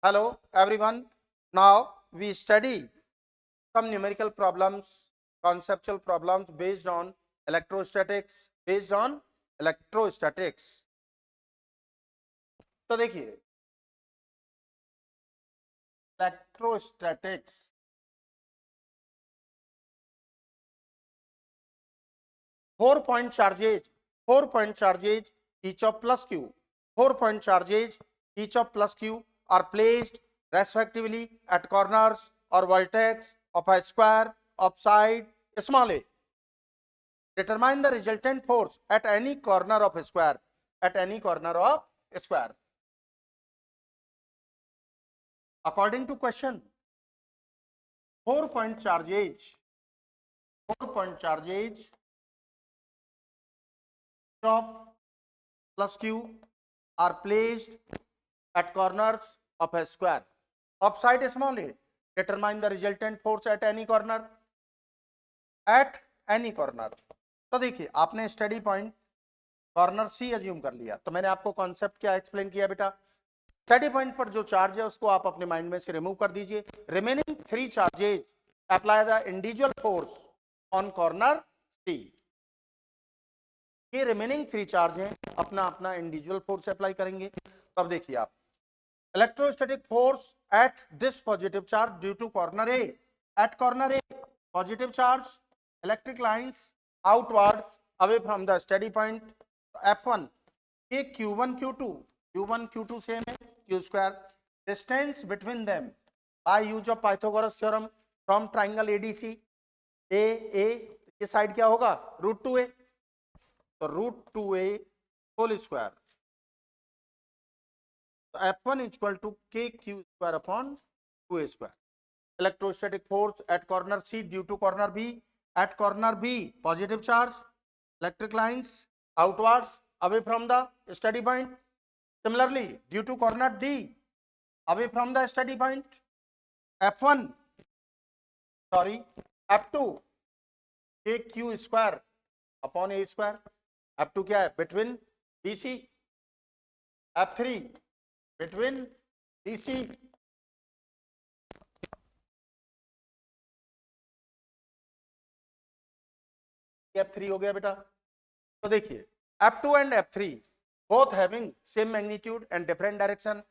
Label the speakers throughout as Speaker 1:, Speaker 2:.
Speaker 1: Hello everyone. Now we study some numerical problems, conceptual problems based on electrostatics. तो देखिए electrostatics, 4 point charges each of plus q. 4 point charges each of plus q are placed respectively at corners or vertex of a square of side small a. Determine the resultant force at any corner of a square. According to question, 4 point charges of plus q are placed at corners of a square of side small a. Determine the resultant force at any corner. तो देखिए आपने study point corner सी assume कर लिया, तो मैंने आपको concept क्या explain किया बेटा, स्टडी पॉइंट पर जो चार्ज है उसको आप अपने माइंड में से रिमूव कर दीजिए. Remaining 3 charges apply the individual force on corner C. ये रिमेनिंग 3 चार्ज हैं, अपना अपना इंडिविजुअल फोर्स अप्लाई करेंगे. तो अब देखिए आप, electrostatic force at this positive charge due to corner A. At corner A positive charge, electric lines outwards away from the steady point. F1 ये Q1 Q2 same है, Q square. Distance between them by use of Pythagoras theorem from triangle ADC. A ये side क्या होगा, √2a. तो √2a whole square. तो F1 equal to KQ square upon 2a square. Electrostatic force at corner C due to corner B. At corner B, positive charge, electric lines outwards away from the steady point. Similarly, due to corner D, away from the steady point, F2 KQ square upon A square. F2 क्या है, between BC. F3 between DC. F3 हो गया बेटा. तो देखिए F2 and F3 both having same magnitude and different direction.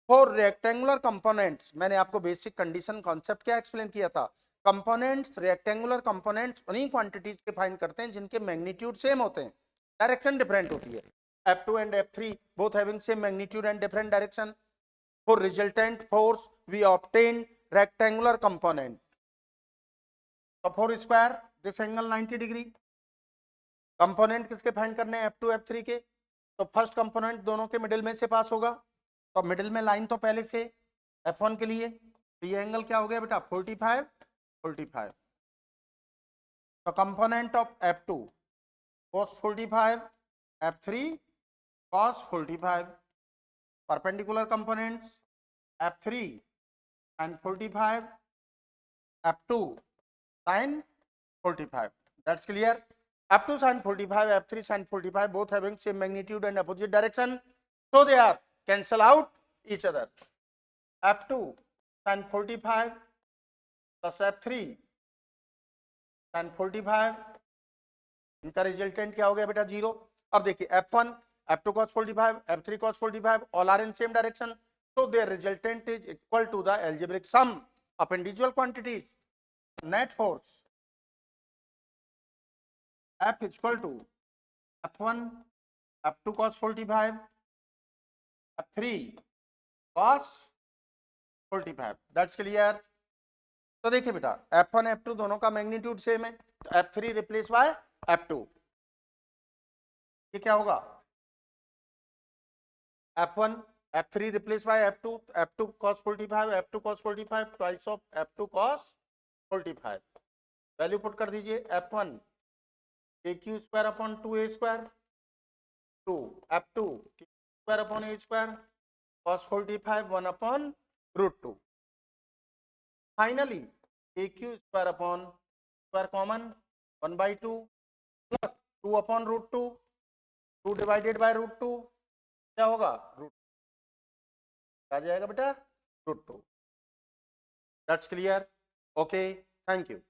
Speaker 1: For rectangular components, मैंने आपको basic condition concept क्या एक्सप्लेन किया था, कंपोनेंट्स, रेक्टेंगुलर कंपोनेंट्स उन्हीं क्वांटिटीज के फाइंड करते हैं जिनके मैग्नीट्यूड सेम होते हैं, डायरेक्शन डिफरेंट होती है. F2 and F3 both having same magnitude and different direction. For resultant force we obtain rectangular component. So for square this angle 90 degree. Component किसके फाइंड करने हैं, F2 F3 के. तो first component दोनों के middle में से पास होगा, तो मिडिल में लाइन तो पहले से F1 के लिए. तो ये एंगल क्या हो गया बेटा, 45. तो component of F2 cos 45, F3 cos 45. Perpendicular components F3 sin 45, F2 sin 45. That's clear. F2 sin 45, F3 sin 45 both having same magnitude and opposite direction, so they are cancel out each other. F2 sin 45 plus F3 sin 45, इनका resultant क्या हो गया बेटा, 0. अब देखिए F1 F2 cos 45, F3 cos 45 all are in same direction, so their resultant is equal to the algebraic sum of individual quantities. Net force F is equal to F1 F2 cos 45, F3 cos 45. That's clear. तो देखिए बेटा F1 F2 दोनों का magnitude same है, तो F3 replace by F2. ये क्या होगा, F1 F3 replace by F2, F2 cos 45, F2 cos 45 twice of F2 cos 45. Value put कर दीजिए, F1 KQ square upon 2A square, 2 F2 square upon A square cos 45 1 upon √2. Finally KQ square upon square common 1/2 plus 2 upon √2, 2 divided by √2 क्या होगा, √2 आ जाएगा बेटा √2. That's clear? Okay, thank you.